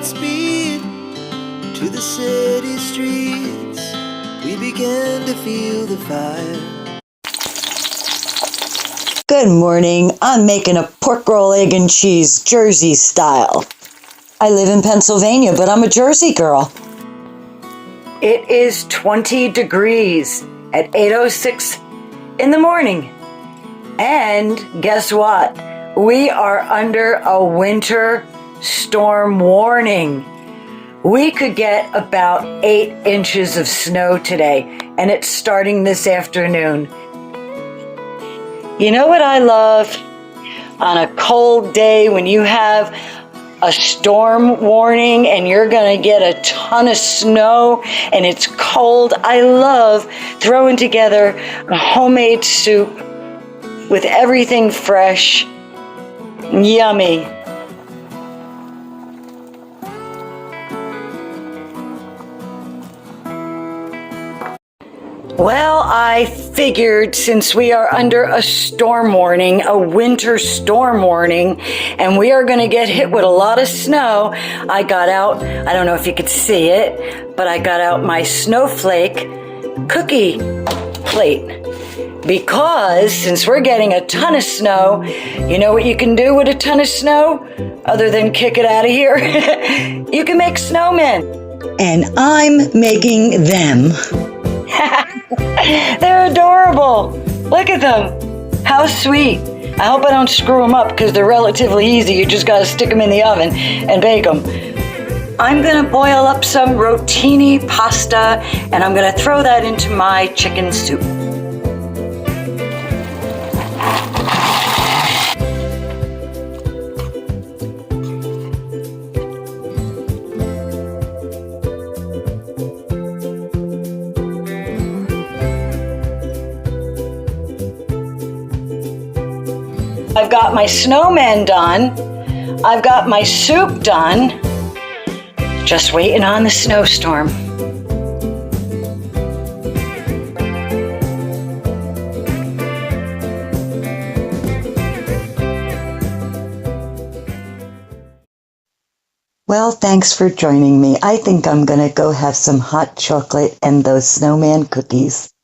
speed to the city streets. We began to feel the fire. Good morning. I'm making a pork roll, egg, and cheese, Jersey style. I live in Pennsylvania, but I'm a Jersey girl. It is 20 degrees at 8:06 in the morning. And guess what? We are under a winter storm warning. We could get about 8 inches of snow today, and it's starting this afternoon. You know what I love? On a cold day when you have a storm warning and you're gonna get a ton of snow and it's cold, I love throwing together a homemade soup with everything fresh. Yummy. Well, I figured since we are under a storm warning, a winter storm warning, and we are going to get hit with a lot of snow, I got out, I don't know if you could see it, but I got out my snowflake cookie plate. Because since we're getting a ton of snow, you know what you can do with a ton of snow? Other than kick it out of here? You can make snowmen. And I'm making them. They're adorable. Look at them. How sweet. I hope I don't screw them up because they're relatively easy. You just got to stick them in the oven and bake them. I'm going to boil up some rotini pasta and I'm going to throw that into my chicken soup. I've got my snowman done. I've got my soup done. Just waiting on the snowstorm. Well, thanks for joining me. I think I'm going to go have some hot chocolate and those snowman cookies.